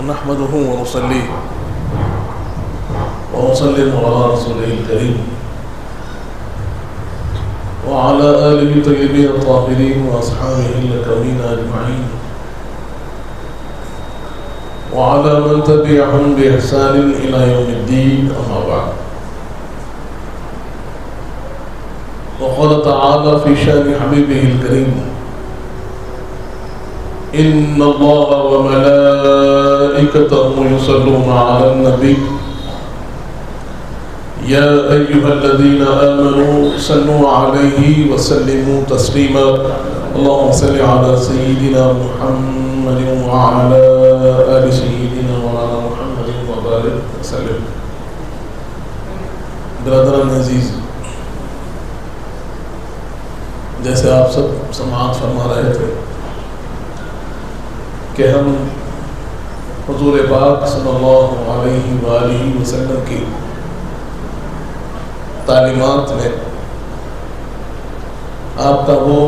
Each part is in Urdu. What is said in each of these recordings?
نحمده ونصلي ونسلم على رسوله الكريم وعلى آله الطيبين الطاهرين وأصحابه الأكرمين أجمعين وعلى من تبعهم بإحسان إلى يوم الدين. أما بعد، وقال تعالى في شأن حبيبه الكريم: إن الله وملائكته يصلون على النبي يا أيها الذين آمنوا صلوا عليه وسلموا تسليما. اللهم صل على سيدنا محمد وعلى آل سيدنا مولانا محمد وبارك وسلم. برادران عزیز، جیسے آپ سب سماعت فرما رہے تھے کہ ہم حضور پاک صلی اللہ علیہ وآلہ وسلم کی تعلیمات میں آپ کا وہ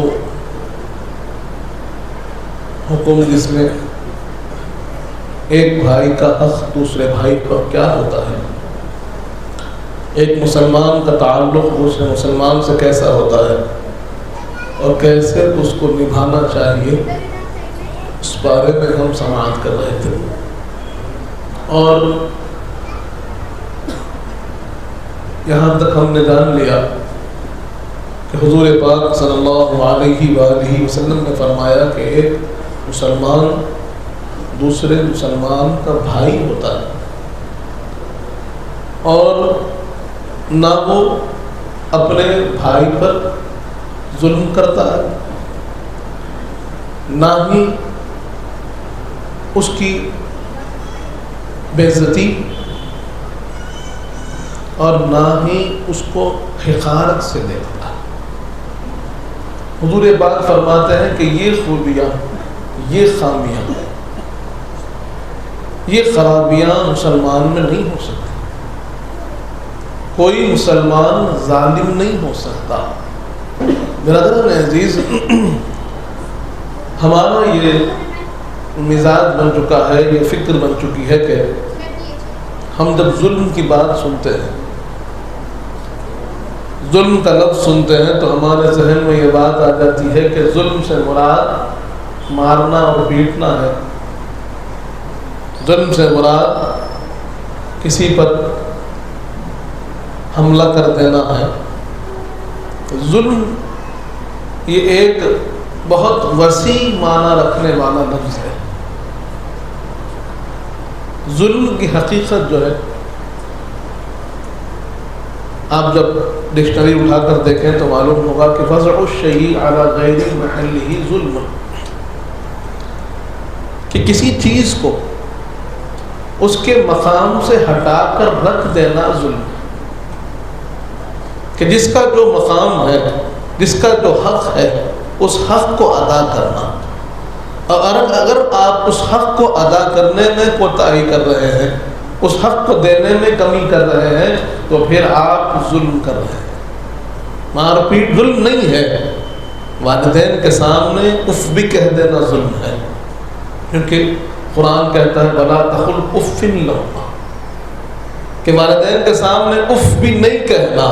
حکم جس میں ایک بھائی کا حق دوسرے بھائی پر کیا ہوتا ہے، ایک مسلمان کا تعلق دوسرے مسلمان سے کیسا ہوتا ہے اور کیسے اس کو نبھانا چاہیے، اس بارے میں ہم سماعت کر رہے تھے. اور یہاں تک ہم نے جان لیا کہ حضور پاک صلی اللہ علیہ وآلہ وسلم نے فرمایا کہ ایک مسلمان دوسرے مسلمان کا بھائی ہوتا ہے اور نہ وہ اپنے بھائی پر ظلم کرتا ہے، نہ ہی اس کی بے عزتی اور نہ ہی اس کو حقارت سے دیکھتا ہے. حضور پاک فرماتے ہیں کہ یہ خوبیاں، یہ خامیاں، یہ خرابیاں مسلمان میں نہیں ہو سکتی. کوئی مسلمان ظالم نہیں ہو سکتا. برادران عزیز، ہمارا یہ مزاج بن چکا ہے، یہ فکر بن چکی ہے کہ ہم جب ظلم کی بات سنتے ہیں، ظلم کا لفظ سنتے ہیں تو ہمارے ذہن میں یہ بات آ جاتی ہے کہ ظلم سے مراد مارنا اور پیٹنا ہے، ظلم سے مراد کسی پر حملہ کر دینا ہے. ظلم یہ ایک بہت وسیع معنی رکھنے والا لفظ ہے. ظلم کی حقیقت جو ہے، آپ جب ڈکشنری اٹھا کر دیکھیں تو معلوم ہوگا کہ وضع الشیء علی غیر محلہ ظلم، کہ کسی چیز کو اس کے مقام سے ہٹا کر رکھ دینا ظلم، کہ جس کا جو مقام ہے، جس کا جو حق ہے، اس حق کو ادا کرنا. اور اگر آپ اس حق کو ادا کرنے میں کوتاہی کر رہے ہیں، اس حق کو دینے میں کمی کر رہے ہیں، تو پھر آپ ظلم کر رہے ہیں. مار پیٹ ظلم نہیں ہے، والدین کے سامنے اف بھی کہہ دینا ظلم ہے، کیونکہ قرآن کہتا ہے وَلَا تَقُلْ أُفٍّ لَهُمَا، کہ والدین کے سامنے اف بھی نہیں کہنا.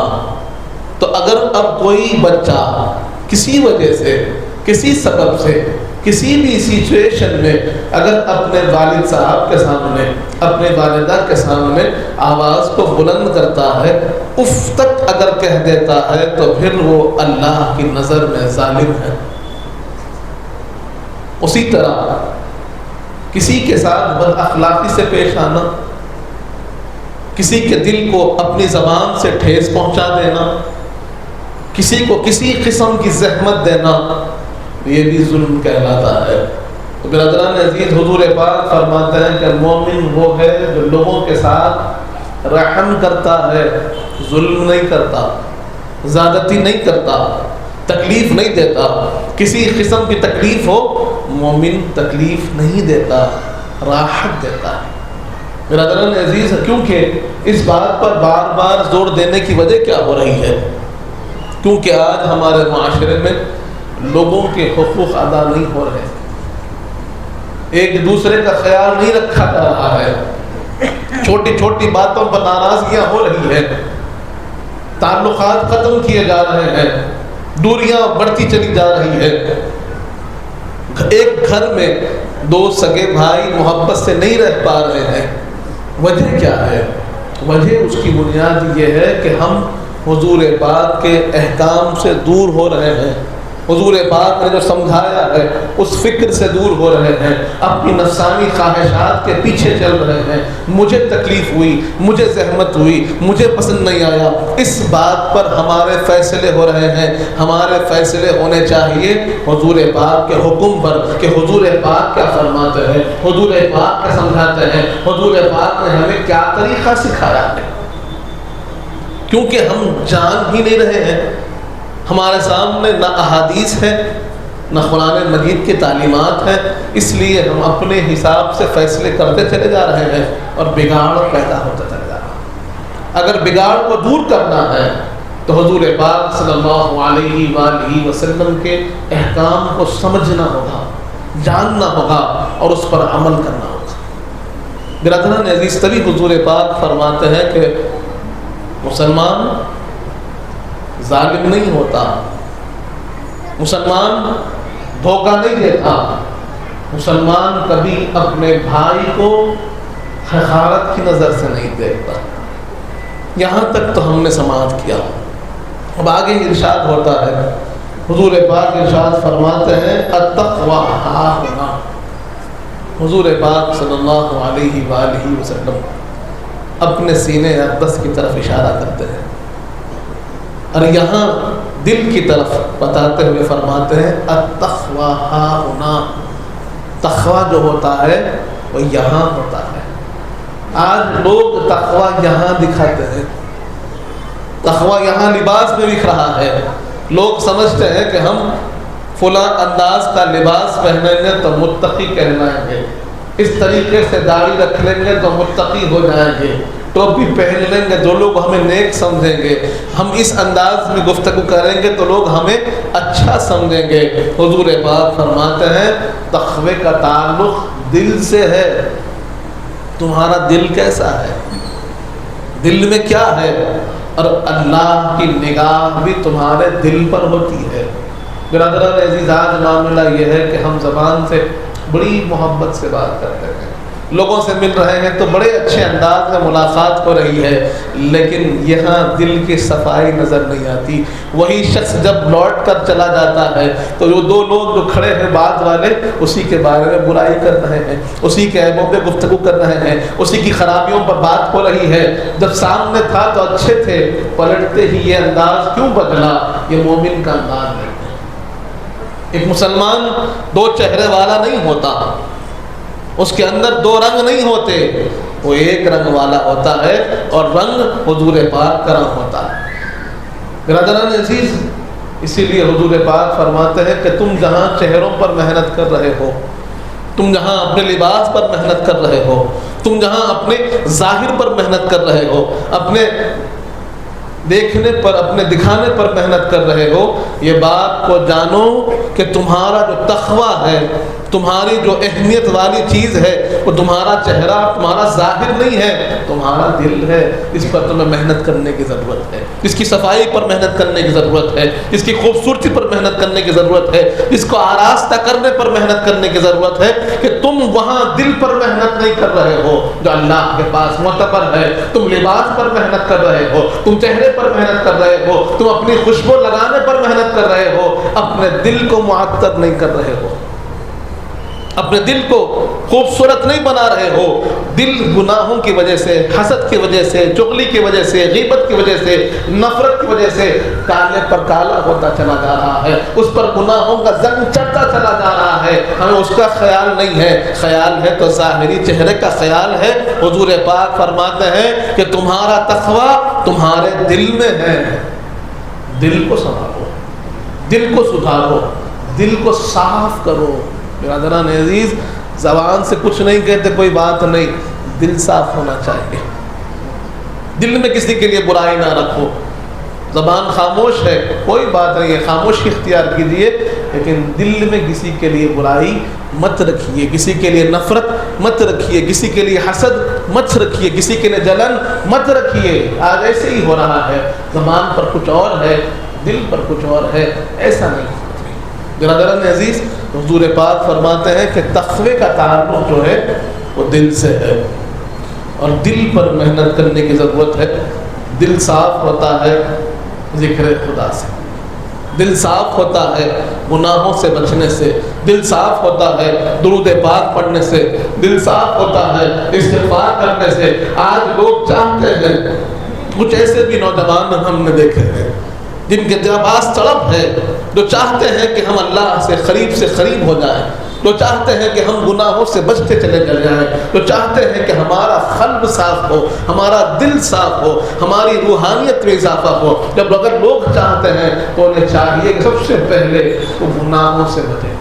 تو اگر اب کوئی بچہ کسی وجہ سے، کسی سبب سے، کسی بھی سچویشن میں اگر اپنے والد صاحب کے سامنے، اپنے والدہ کے سامنے آواز کو بلند کرتا ہے، اف تک اگر کہہ دیتا ہے، تو پھر وہ اللہ کی نظر میں ظالم ہے. اسی طرح کسی کے ساتھ بد اخلاقی سے پیش آنا، کسی کے دل کو اپنی زبان سے ٹھیس پہنچا دینا، کسی کو کسی قسم کی زحمت دینا، یہ بھی ظلم کہلاتا ہے. تو برادران عزیز، حضور پاک فرماتے ہیں کہ مومن وہ ہے جو لوگوں کے ساتھ رحم کرتا ہے، ظلم نہیں کرتا، زیادتی نہیں کرتا، تکلیف نہیں دیتا. کسی قسم کی تکلیف ہو، مومن تکلیف نہیں دیتا، راحت دیتا ہے. برادران عزیز، کیونکہ اس بات پر بار بار زور دینے کی وجہ کیا ہو رہی ہے؟ کیونکہ آج ہمارے معاشرے میں لوگوں کے حقوق ادا نہیں ہو رہے. ایک دوسرے کا خیال نہیں رکھا جا رہا ہے، چھوٹی چھوٹی باتوں پر ناراضگیاں ہو رہی ہیں، تعلقات ختم کیے جا رہے ہیں، دوریاں بڑھتی چلی جا رہی ہے۔ ایک گھر میں دو سگے بھائی محبت سے نہیں رہ پا رہے ہیں، وجہ کیا ہے؟ وجہ اس کی بنیاد یہ ہے کہ ہم حضور پاک کے احکام سے دور ہو رہے ہیں، حضور پاک نے جو سمجھایا ہے اس فکر سے دور ہو رہے ہیں، اپنی نفسانی خواہشات کے پیچھے چل رہے ہیں۔ مجھے تکلیف ہوئی، مجھے زحمت ہوئی، مجھے پسند نہیں آیا، اس بات پر ہمارے فیصلے ہو رہے ہیں۔ ہمارے فیصلے ہونے چاہیے حضور پاک کے حکم پر کہ حضور پاک کیا فرماتے ہیں، حضور پاک کیا سمجھاتے ہیں، حضور پاک نے ہمیں کیا طریقہ سکھایا ہے، کیونکہ ہم جان ہی نہیں رہے ہیں۔ ہمارے سامنے نہ احادیث ہے نہ قرآن مجید کی تعلیمات ہیں، اس لیے ہم اپنے حساب سے فیصلے کرتے چلے جا رہے ہیں اور بگاڑ پیدا ہوتا چلا جا رہا ہے۔ اگر بگاڑ کو دور کرنا ہے تو حضور پاک صلی اللہ علیہ وآلہ وسلم کے احکام کو سمجھنا ہوگا، جاننا ہوگا اور اس پر عمل کرنا ہوگا۔ برادران عزیز، تبھی حضور پاک فرماتے ہیں کہ مسلمان ظالم نہیں ہوتا، مسلمان دھوکہ نہیں دیتا، مسلمان کبھی اپنے بھائی کو حقارت کی نظر سے نہیں دیکھتا۔ یہاں تک تو ہم نے سماعت کیا۔ اب آگے ارشاد ہوتا ہے، حضور پاک ارشاد فرماتے ہیں التقوی ہاہنا۔ حضور پاک صلی اللہ علیہ وآلہ وسلم اپنے سینے اقدس کی طرف اشارہ کرتے ہیں اور یہاں دل کی طرف بتاتے ہوئے فرماتے ہیں التقوی ہاہنا۔ تقوی جو ہوتا ہے وہ یہاں ہوتا ہے۔ آج لوگ تقوی یہاں دکھاتے ہیں، تقوی یہاں لباس میں دکھ رہا ہے۔ لوگ سمجھتے ہیں کہ ہم فلاں انداز کا لباس پہنیں گے تو متقی کہلائیں گے، اس طریقے سے داڑھی رکھ لیں گے تو متقی ہو جائیں گے، ٹوپی پہن لیں گے تو لوگ ہمیں نیک سمجھیں گے، ہم اس انداز میں گفتگو کریں گے تو لوگ ہمیں اچھا سمجھیں گے۔ حضور پاک فرماتے ہیں تقوی کا تعلق دل سے ہے۔ تمہارا دل کیسا ہے، دل میں کیا ہے، اور اللہ کی نگاہ بھی تمہارے دل پر ہوتی ہے۔ برادران عزیز، آج معاملہ یہ ہے کہ ہم زبان سے بڑی محبت سے بات کرتے ہیں، لوگوں سے مل رہے ہیں تو بڑے اچھے انداز میں ملاقات ہو رہی ہے، لیکن یہاں دل کی صفائی نظر نہیں آتی۔ وہی شخص جب لوٹ کر چلا جاتا ہے تو وہ دو لوگ جو کھڑے ہیں بعد والے اسی کے بارے میں برائی کر رہے ہیں، اسی کے عیبوں پہ گفتگو کر رہے ہیں، اسی کی خرابیوں پر بات ہو رہی ہے۔ جب سامنے تھا تو اچھے تھے، پلٹتے ہی یہ انداز کیوں بدلا؟ یہ مومن کا انداز ہے۔ ایک مسلمان دو چہرے والا نہیں ہوتا، اس کے اندر دو رنگ نہیں ہوتے، وہ ایک رنگ والا ہوتا ہے اور رنگ حضور پاک کا رنگ ہوتا ہے۔ برادران عزیز، اسی لیے حضور پاک فرماتے ہیں کہ تم جہاں چہروں پر محنت کر رہے ہو، تم جہاں اپنے لباس پر محنت کر رہے ہو، تم جہاں اپنے ظاہر پر محنت کر رہے ہو، اپنے دیکھنے پر، اپنے دکھانے پر محنت کر رہے ہو، یہ بات کو جانو کہ تمہارا جو تقویٰ ہے، تمہاری جو اہمیت والی چیز ہے، وہ تمہارا چہرہ، تمہارا ظاہر نہیں ہے، تمہارا دل ہے۔ اس پر تمہیں محنت کرنے کی ضرورت ہے، اس کی صفائی پر محنت کرنے کی ضرورت ہے، اس کی خوبصورتی پر محنت کرنے کی ضرورت ہے، اس کو آراستہ کرنے پر محنت کرنے کی ضرورت ہے کہ تم وہاں دل پر محنت نہیں کر رہے ہو جو اللہ کے پاس معتبر ہے، تم لباس پر محنت کر رہے ہو، تم چہرے پر محنت کر رہے ہو، تم اپنی خوشبو لگانے پر محنت کر رہے ہو، اپنے دل کو معطر نہیں کر رہے ہو، اپنے دل کو خوبصورت نہیں بنا رہے ہو۔ دل گناہوں کی وجہ سے، حسد کی وجہ سے، چغلی کی وجہ سے، غیبت کی وجہ سے، نفرت کی وجہ سے کالے پر کالا ہوتا چلا جا رہا ہے، اس پر گناہوں کا زنگ چڑھتا چلا جا رہا ہے، ہمیں اس کا خیال نہیں ہے۔ خیال ہے تو ظاہری چہرے کا خیال ہے۔ حضور پاک فرماتے ہیں کہ تمہارا تقویٰ تمہارے دل میں ہے، دل کو سنبھالو، دل کو سدھارو، دل کو صاف کرو۔ برادران عزیز، زبان سے کچھ نہیں کہتے کوئی بات نہیں، دل صاف ہونا چاہیے، دل میں کسی کے لیے برائی نہ رکھو۔ زبان خاموش ہے کوئی بات نہیں ہے، خاموشی اختیار کیجیے، لیکن دل میں کسی کے لیے برائی مت رکھیے، کسی کے لیے نفرت مت رکھیے، کسی کے لیے حسد مت رکھیے، کسی کے لیے جلن مت رکھیے۔ آج ایسے ہی ہو رہا ہے، زبان پر کچھ اور ہے، دل پر کچھ اور ہے، ایسا نہیں۔ برادران عزیز، حضور پاک فرماتے ہیں کہ تقوی کا تعلق جو ہے وہ دل سے ہے، اور دل پر محنت کرنے کی ضرورت ہے۔ دل صاف ہوتا ہے ذکر خدا سے، دل صاف ہوتا ہے گناہوں سے بچنے سے، دل صاف ہوتا ہے درود پاک پڑھنے سے، دل صاف ہوتا ہے استغفار کرنے سے۔ آج لوگ چاہتے ہیں، کچھ ایسے بھی نوجوان ہم نے دیکھے ہیں جن کے پاس تڑپ ہے، جو چاہتے ہیں کہ ہم اللہ سے قریب ہو جائیں، جو چاہتے ہیں کہ ہم گناہوں سے بچتے چلے جائیں، جو چاہتے ہیں کہ ہمارا قلب صاف ہو، ہمارا دل صاف ہو، ہماری روحانیت میں اضافہ ہو۔ جب اگر لوگ چاہتے ہیں تو انہیں چاہیے کہ سب سے پہلے وہ گناہوں سے بچیں،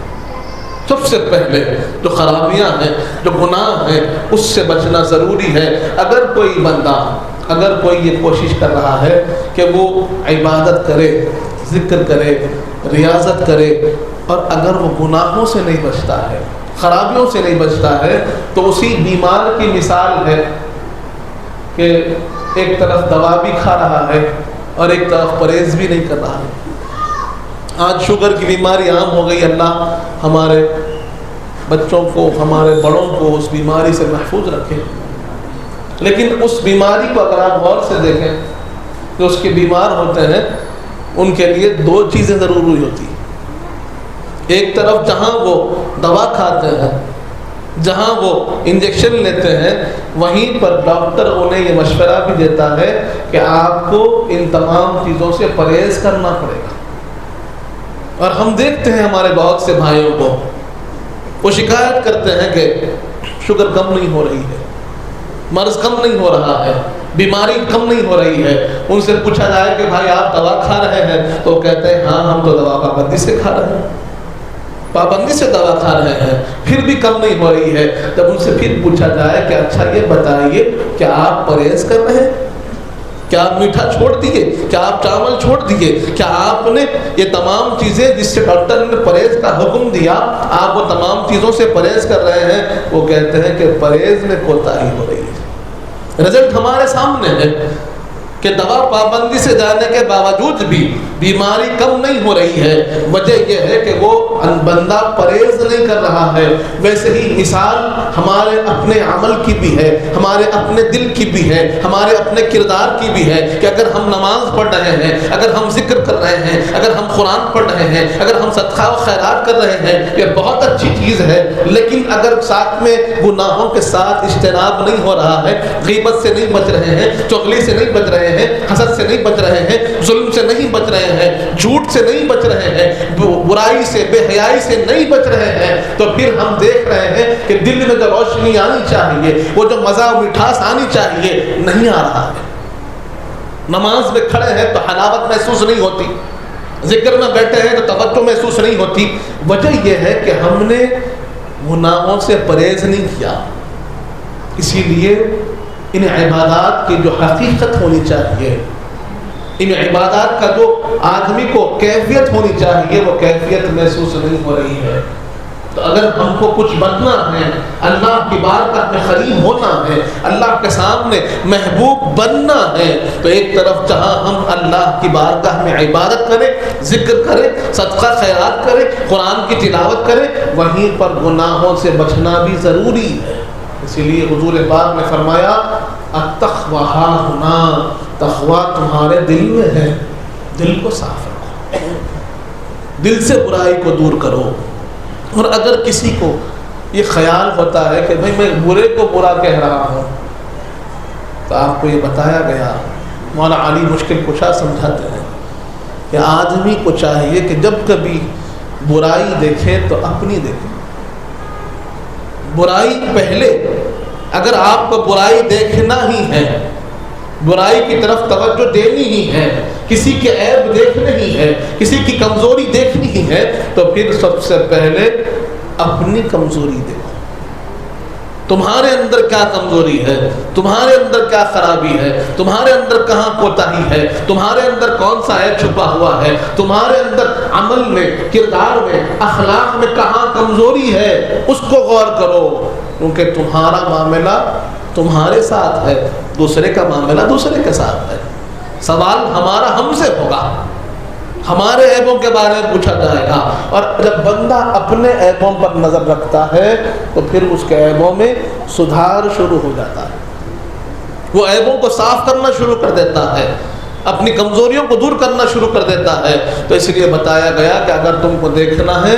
سب سے پہلے جو خرابیاں ہیں، جو گناہ ہیں، اس سے بچنا ضروری ہے۔ اگر کوئی بندہ، اگر کوئی یہ کوشش کر رہا ہے کہ وہ عبادت کرے، ذکر کرے، ریاضت کرے، اور اگر وہ گناہوں سے نہیں بچتا ہے، خرابیوں سے نہیں بچتا ہے، تو اسی بیمار کی مثال ہے کہ ایک طرف دوا بھی کھا رہا ہے اور ایک طرف پرہیز بھی نہیں کر رہا ہے۔ آج شوگر کی بیماری عام ہو گئی، اللہ ہمارے بچوں کو، ہمارے بڑوں کو اس بیماری سے محفوظ رکھے۔ لیکن اس بیماری کو اگر آپ غور سے دیکھیں، جو اس کے بیمار ہوتے ہیں ان کے لیے دو چیزیں ضروری ہوتی ہیں۔ ایک طرف جہاں وہ دوا کھاتے ہیں، جہاں وہ انجیکشن لیتے ہیں، وہیں پر ڈاکٹر انہیں یہ مشورہ بھی دیتا ہے کہ آپ کو ان تمام چیزوں سے پرہیز کرنا پڑے گا۔ اور ہم دیکھتے ہیں ہمارے بہت سے بھائیوں کو، وہ شکایت کرتے ہیں کہ شوگر کم نہیں ہو رہی ہے، مرض کم نہیں ہو رہا ہے، بیماری کم نہیں ہو رہی ہے۔ ان سے پوچھا جائے کہ بھائی آپ دوا کھا رہے ہیں، تو کہتے ہیں ہاں ہم تو دوا پابندی سے کھا رہے ہیں، پابندی سے دوا کھا رہے ہیں، پھر بھی کم نہیں ہو رہی ہے۔ جب ان سے پھر پوچھا جائے کہ اچھا یہ بتائیے کیا آپ پرہیز کر رہے ہیں، کیا آپ میٹھا چھوڑ دیے، کیا آپ چاول چھوڑ دیے، کیا آپ نے یہ تمام چیزیں جس سے ڈاکٹر نے پرہیز کا حکم دیا، آپ وہ تمام چیزوں سے پرہیز کر رہے ہیں؟ وہ کہتے ہیں کہ پرہیز میں کوتاہی ہو رہی ہے۔ رزلٹ ہمارے سامنے ہے کہ دوا پابندی سے جانے کے باوجود بھی بیماری کم نہیں ہو رہی ہے۔ وجہ یہ ہے کہ وہ بندہ پرہیز نہیں کر رہا ہے۔ ویسے ہی مثال ہمارے اپنے عمل کی بھی ہے، ہمارے اپنے دل کی بھی ہے، ہمارے اپنے کردار کی بھی ہے کہ اگر ہم نماز پڑھ رہے ہیں، اگر ہم ذکر کر رہے ہیں، اگر ہم قرآن پڑھ رہے ہیں، اگر ہم صدقہ و خیرات کر رہے ہیں، یہ بہت اچھی چیز ہے، لیکن اگر ساتھ میں گناہوں کے ساتھ اجتناب نہیں ہو رہا ہے، غیبت سے نہیں بچ رہے ہیں، چغلی سے نہیں بچ رہے ہیں، حسد سے نہیں بچ رہے ہیں، ظلم سے نہیں بچ رہے ہیں، جھوٹ سے نہیں بچ رہے ہیں، برائی سے، بے حیائی سے نہیں بچ رہے ہیں، تو پھر ہم دیکھ رہے ہیں کہ دل میں جو روشنی آنی چاہیے، وہ جو مزہ و مٹھاس آنی چاہیے، نہیں آ رہا ہے۔ نماز میں کھڑے ہیں تو حلاوت محسوس نہیں ہوتی، ذکر میں بیٹھے ہیں تو توجہ محسوس نہیں ہوتی۔ وجہ یہ ہے کہ ہم نے گناہوں سے پرہیز نہیں کیا۔ اسی لیے ان عبادات کی جو حقیقت ہونی چاہیے، ان عبادات کا جو آدمی کو کیفیت ہونی چاہیے، وہ کیفیت محسوس نہیں ہو رہی ہے۔ تو اگر ہم کو کچھ بننا ہے، اللہ کی بارگاہ میں قریب ہونا ہے، اللہ کے سامنے محبوب بننا ہے، تو ایک طرف جہاں ہم اللہ کی بارگاہ میں عبادت کریں، ذکر کریں، صدقہ خیرات کریں، قرآن کی تلاوت کریں، وہیں پر گناہوں سے بچنا بھی ضروری ہے۔ اسی لیے حضور پاک نے فرمایا التقویٰ ہاہنا، تقویٰ تمہارے دل میں ہے، دل کو صاف رکھو، دل سے برائی کو دور کرو۔ اور اگر کسی کو یہ خیال ہوتا ہے کہ بھئی میں برے کو برا کہہ رہا ہوں، تو آپ کو یہ بتایا گیا، مولا علی مشکل کشا سمجھاتے ہیں کہ آدمی کو چاہیے کہ جب کبھی برائی دیکھے تو اپنی دیکھے، برائی پہلے، اگر آپ کو برائی دیکھنا ہی ہے، برائی کی طرف توجہ دینی ہی ہے، کسی کے عیب دیکھنے ہی ہے، کسی کی کمزوری دیکھنی ہی ہے، تو پھر سب سے پہلے اپنی کمزوری دیکھو، تمہارے اندر کیا کمزوری ہے، تمہارے اندر کیا خرابی ہے، تمہارے اندر کہاں کوتاہی ہے، تمہارے اندر کون سا عیب چھپا ہوا ہے، تمہارے اندر عمل میں، کردار میں، اخلاق میں کہاں کمزوری ہے، اس کو غور کرو، کیونکہ تمہارا معاملہ تمہارے ساتھ ہے، دوسرے کا معاملہ دوسرے کے ساتھ ہے۔ سوال ہمارا ہم سے ہوگا، ہمارے عیبوں کے بارے میں پوچھا جائے گا، اور جب بندہ اپنے عیبوں پر نظر رکھتا ہے تو پھر اس کے عیبوں میں سدھار شروع ہو جاتا ہے، وہ عیبوں کو صاف کرنا شروع کر دیتا ہے، اپنی کمزوریوں کو دور کرنا شروع کر دیتا ہے۔ تو اس لیے بتایا گیا کہ اگر تم کو دیکھنا ہے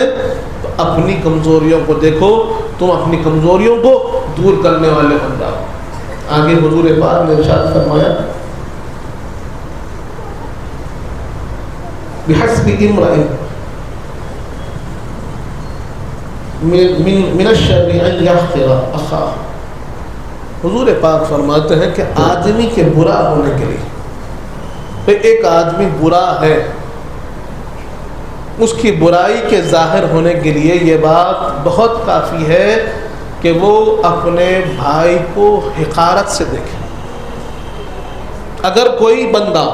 تو اپنی کمزوریوں کو دیکھو، تم اپنی کمزوریوں کو دور کرنے والے بن جاؤ۔ آگے حضور پاک نے ارشاد فرمایا بحسب امرئ من الشر ان يحقر اخاه، حضور پاک فرماتے ہیں کہ آدمی کے برا ہونے کے لیے، ایک آدمی برا ہے، اس کی برائی کے ظاہر ہونے کے لیے یہ بات بہت کافی ہے کہ وہ اپنے بھائی کو حقارت سے دیکھے۔ اگر کوئی بندہ،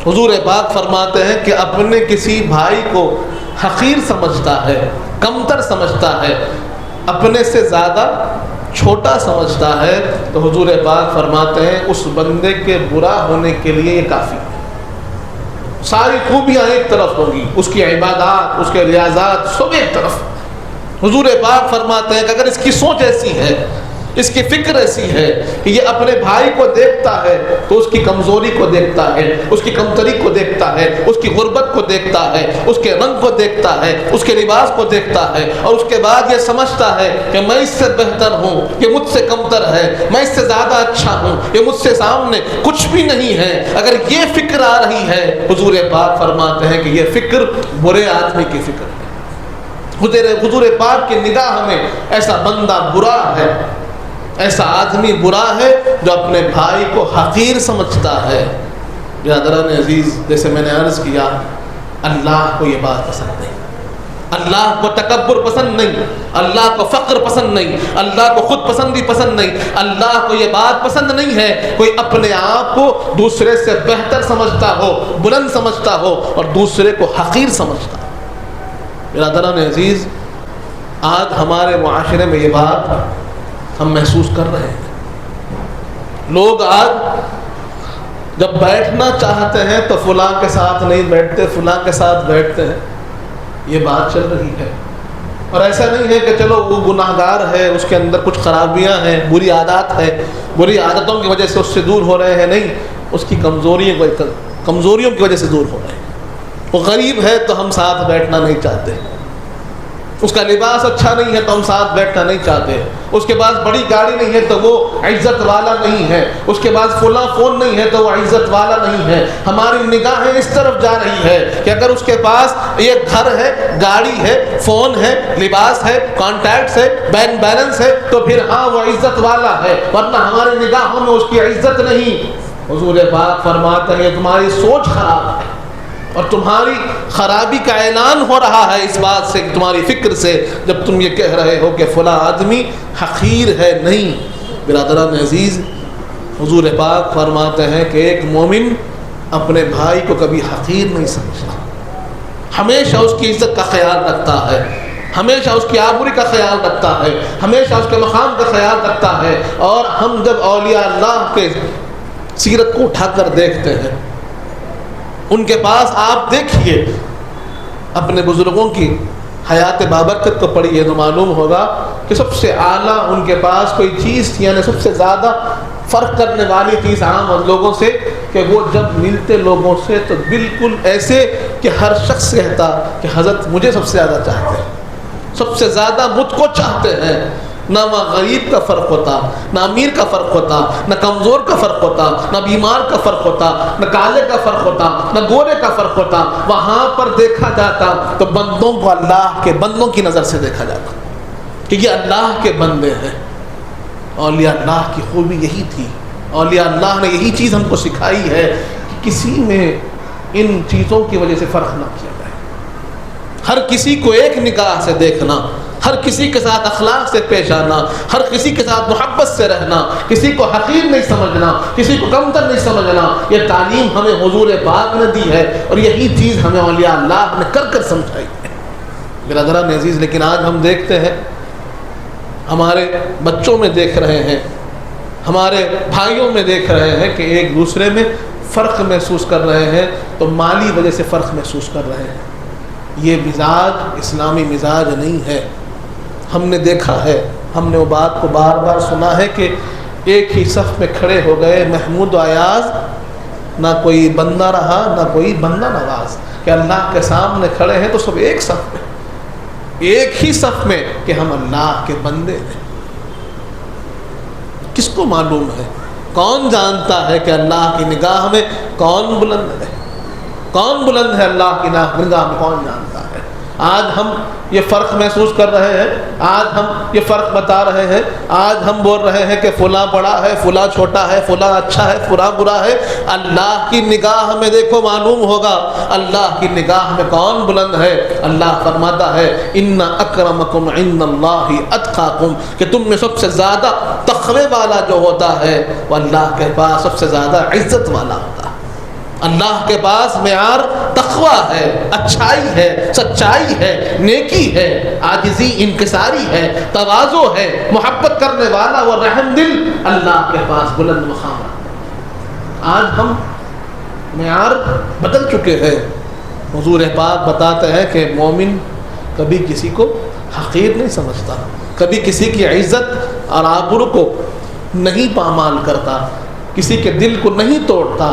حضور پاک فرماتے ہیں کہ اپنے کسی بھائی کو حقیر سمجھتا ہے، کمتر سمجھتا ہے، اپنے سے زیادہ چھوٹا سمجھتا ہے، تو حضور پاک فرماتے ہیں اس بندے کے برا ہونے کے لیے یہ کافی ہے۔ ساری خوبیاں ایک طرف ہوگی، اس کی عبادات، اس کے ریاضات سب ایک طرف، حضور پاک فرماتے ہیں کہ اگر اس کی سوچ ایسی ہے، اس کی فکر ایسی ہے کہ یہ اپنے بھائی کو دیکھتا ہے تو اس کی کمزوری کو دیکھتا ہے، اس کی کمتری کو دیکھتا ہے، اس کی غربت کو دیکھتا ہے، اس کے رنگ کو دیکھتا ہے، اس کے لباس کو دیکھتا ہے، اور اس کے بعد یہ سمجھتا ہے کہ میں اس سے بہتر ہوں، یہ مجھ سے کمتر ہے، میں اس سے زیادہ اچھا ہوں، یہ مجھ سے سامنے کچھ بھی نہیں ہے، اگر یہ فکر آ رہی ہے، حضور پاک فرماتے ہیں کہ یہ فکر برے آدمی کی فکر ہے۔ حضور پاک کی نگاہ میں ایسا بندہ برا ہے، ایسا آدمی برا ہے جو اپنے بھائی کو حقیر سمجھتا ہے۔ برادران عزیز، جیسے میں نے عرض کیا، اللہ کو یہ بات پسند نہیں، اللہ کو تکبر پسند نہیں، اللہ کو فقر پسند نہیں، اللہ کو خود پسندی پسند نہیں، اللہ کو یہ بات پسند نہیں ہے کوئی اپنے آپ کو دوسرے سے بہتر سمجھتا ہو، بلند سمجھتا ہو اور دوسرے کو حقیر سمجھتا ہو۔ برادران عزیز، آج ہمارے معاشرے میں یہ بات ہم محسوس کر رہے ہیں۔ لوگ آج جب بیٹھنا چاہتے ہیں تو فلاں کے ساتھ نہیں بیٹھتے، فلاں کے ساتھ بیٹھتے ہیں، یہ بات چل رہی ہے۔ اور ایسا نہیں ہے کہ چلو وہ گناہگار ہے، اس کے اندر کچھ خرابیاں ہیں، بری عادات ہے، بری عادتوں کی وجہ سے اس سے دور ہو رہے ہیں، نہیں، اس کی کمزوریوں کی وجہ سے دور ہو رہے ہیں۔ وہ غریب ہے تو ہم ساتھ بیٹھنا نہیں چاہتے، اس کا لباس اچھا نہیں ہے تو ہم ساتھ بیٹھنا نہیں چاہتے، اس کے پاس بڑی گاڑی نہیں ہے تو وہ عزت والا نہیں ہے، اس کے پاس فلاں فون نہیں ہے تو وہ عزت والا نہیں ہے۔ ہماری نگاہیں اس طرف جا رہی ہے کہ اگر اس کے پاس یہ گھر ہے، گاڑی ہے، فون ہے، لباس ہے، کانٹیکٹس ہے، بینک بیلنس ہے تو پھر ہاں وہ عزت والا ہے، ورنہ ہماری نگاہوں میں اس کی عزت نہیں۔ حضور پاک فرماتے ہیں یہ تمہاری سوچ خراب ہے، اور تمہاری خرابی کا اعلان ہو رہا ہے اس بات سے، تمہاری فکر سے، جب تم یہ کہہ رہے ہو کہ فلاں آدمی حقیر ہے۔ نہیں برادران عزیز، حضور پاک فرماتے ہیں کہ ایک مومن اپنے بھائی کو کبھی حقیر نہیں سمجھتا، ہمیشہ اس کی عزت کا خیال رکھتا ہے، ہمیشہ اس کی آبروی کا خیال رکھتا ہے، ہمیشہ اس کے مقام کا خیال رکھتا ہے۔ اور ہم جب اولیاء اللہ کے سیرت کو اٹھا کر دیکھتے ہیں، ان کے پاس آپ دیکھیے، اپنے بزرگوں کی حیات بابرکت کو پڑھیے تو معلوم ہوگا کہ سب سے اعلیٰ ان کے پاس کوئی چیز تھی، یعنی سب سے زیادہ فرق کرنے والی چیز عام لوگوں سے، کہ وہ جب ملتے لوگوں سے تو بالکل ایسے کہ ہر شخص کہتا کہ حضرت مجھے سب سے زیادہ چاہتے ہیں، سب سے زیادہ مجھ کو چاہتے ہیں۔ نہ وہاں غریب کا فرق ہوتا، نہ امیر کا فرق ہوتا، نہ کمزور کا فرق ہوتا، نہ بیمار کا فرق ہوتا، نہ کالے کا فرق ہوتا، نہ گورے کا فرق ہوتا۔ وہاں پر دیکھا جاتا تو بندوں کو اللہ کے بندوں کی نظر سے دیکھا جاتا کہ یہ اللہ کے بندے ہیں۔ اولیاء اللہ کی خوبی یہی تھی، اولیاء اللہ نے یہی چیز ہم کو سکھائی ہے کہ کسی میں ان چیزوں کی وجہ سے فرق نہ کیا جائے، ہر کسی کو ایک نگاہ سے دیکھنا، ہر کسی کے ساتھ اخلاق سے پیش آنا، ہر کسی کے ساتھ محبت سے رہنا، کسی کو حقیر نہیں سمجھنا، کسی کو کمتر نہیں سمجھنا، یہ تعلیم ہمیں حضور پاک نے دی ہے اور یہی چیز ہمیں اولیاء اللہ نے کر کر سمجھائی ہے۔ برادران عزیز، لیکن آج ہم دیکھتے ہیں، ہمارے بچوں میں دیکھ رہے ہیں، ہمارے بھائیوں میں دیکھ رہے ہیں کہ ایک دوسرے میں فرق محسوس کر رہے ہیں، تو مالی وجہ سے فرق محسوس کر رہے ہیں۔ یہ مزاج اسلامی مزاج نہیں ہے۔ ہم نے دیکھا ہے، ہم نے وہ بات کو بار بار سنا ہے کہ ایک ہی صف میں کھڑے ہو گئے محمود و ایاز، نہ کوئی بندہ رہا نہ کوئی بندہ نواز، کہ اللہ کے سامنے کھڑے ہیں تو سب ایک صف میں، ایک ہی صف میں کہ ہم اللہ کے بندے ہیں۔ کس کو معلوم ہے، کون جانتا ہے کہ اللہ کی نگاہ میں کون بلند ہے؟ کون بلند ہے اللہ کی نگاہ میں، کون جانتا ہے؟ آج ہم یہ فرق محسوس کر رہے ہیں، آج ہم یہ فرق بتا رہے ہیں، آج ہم بول رہے ہیں کہ فلاں بڑا ہے، فلاں چھوٹا ہے، فلاں اچھا ہے، فلاں برا ہے۔ اللہ کی نگاہ میں دیکھو معلوم ہوگا اللہ کی نگاہ میں کون بلند ہے۔ اللہ فرماتا ہے ان اکرمکم عند اللہ اتقاکم، کہ تم میں سب سے زیادہ تقوی والا جو ہوتا ہے وہ اللہ کے پاس سب سے زیادہ عزت والا ہوتا ہے۔ اللہ کے پاس معیار تقوی ہے، اچھائی ہے، سچائی ہے، نیکی ہے، عاجزی انکساری ہے، تواضع ہے، محبت کرنے والا و رحم دل اللہ کے پاس بلند مقام ہے۔ آج ہم معیار بدل چکے ہیں۔ حضور پاک بتاتے ہیں کہ مومن کبھی کسی کو حقیر نہیں سمجھتا، کبھی کسی کی عزت اور آبرو کو نہیں پامال کرتا، کسی کے دل کو نہیں توڑتا۔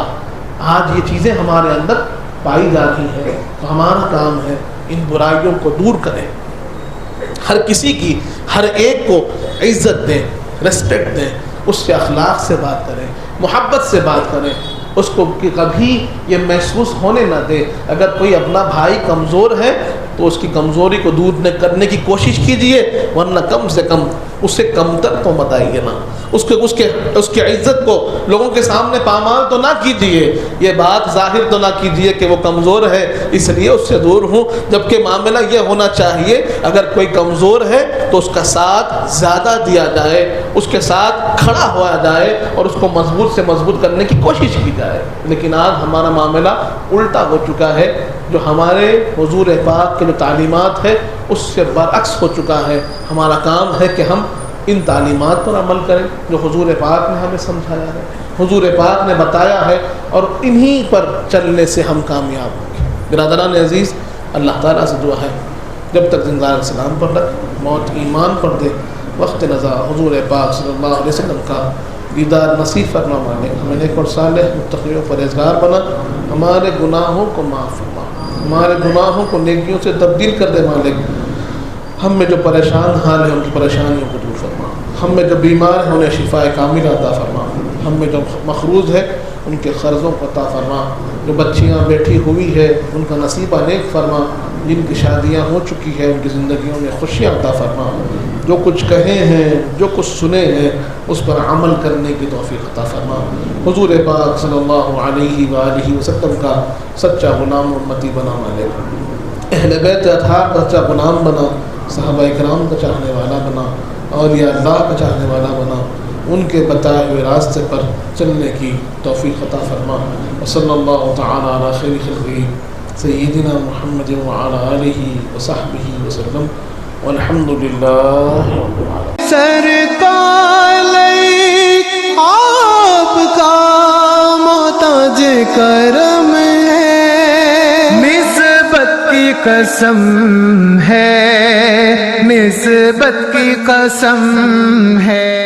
آج یہ چیزیں ہمارے اندر پائی جا رہی ہیں، تو ہمارا کام ہے ان برائیوں کو دور کریں، ہر کسی کی، ہر ایک کو عزت دیں، ریسپیکٹ دیں، اس سے اخلاق سے بات کریں، محبت سے بات کریں، اس کو کبھی یہ محسوس ہونے نہ دے۔ اگر کوئی اپنا بھائی کمزور ہے تو اس کی کمزوری کو دور کرنے کی کوشش کیجئے، ورنہ کم سے کم اس سے کمتر تو بتائیے نا، اس کی عزت کو لوگوں کے سامنے پامال تو نہ کیجئے، یہ بات ظاہر تو نہ کیجئے کہ وہ کمزور ہے اس لیے اس سے دور ہوں، جبکہ معاملہ یہ ہونا چاہیے اگر کوئی کمزور ہے تو اس کا ساتھ زیادہ دیا جائے، اس کے ساتھ کھڑا ہوا جائے اور اس کو مضبوط سے مضبوط کرنے کی کوشش کی جائے۔ لیکن آج ہمارا معاملہ الٹا ہو چکا ہے، جو ہمارے حضور پاک کے جو تعلیمات ہے اس سے برعکس ہو چکا ہے۔ ہمارا کام ہے کہ ہم ان تعلیمات پر عمل کریں جو حضور پاک نے ہمیں سمجھایا ہے، حضور پاک نے بتایا ہے، اور انہی پر چلنے سے ہم کامیاب ہوں گے۔ برادران عزیز، اللہ تعالیٰ سے دعا ہے جب تک زندہ السلام پر رکھ، موت ایمان پر دے، وقت نزا حضور پاک صلی اللہ علیہ وسلم کا دیدار نصیب فرما، مالک ہمیں نیک اور صالح متقی و پرہیزگار بنا، ہمارے گناہوں کو معاف فرما، ہمارے گناہوں کو نیکیوں سے تبدیل کر دے مالک، ہم میں جو پریشان حال ہے ان کی پریشانیوں کو دور فرما، ہم میں جو بیمار ہیں انہیں شفاء کاملہ عطا فرما، ہم میں جو مقروض ہے ان کے قرضوں کو عطا فرما، جو بچیاں بیٹھی ہوئی ہے ان کا نصیبہ نیک فرما، جن کی شادیاں ہو چکی ہے ان کی زندگیوں میں خوشیاں عطا فرما، جو کچھ کہے ہیں جو کچھ سنے ہیں اس پر عمل کرنے کی توفیق عطا فرما۔ حضور پاک صلی اللہ علیہ وآلہ وسلم کا سچا غلام امتی بنا مالک، اہل بیت اطہار کا سچا غلام بنا، صحابہ اکرام کا چاہنے والا بنا، اولیاء اللہ کا چاہنے والا بنا، ان کے بتائے ہوئے راستے پر چلنے کی توفیق عطا فرما۔ وصلی اللہ تعالی علی خیر خلقہ سیدنا محمد وعلی آلہ وصحبہ وسلم، والحمد للہ رب العالمین۔ سرکار آپ کا محتاج کرم ہے، نسبت کی قسم ہے، نسبت کی قسم ہے۔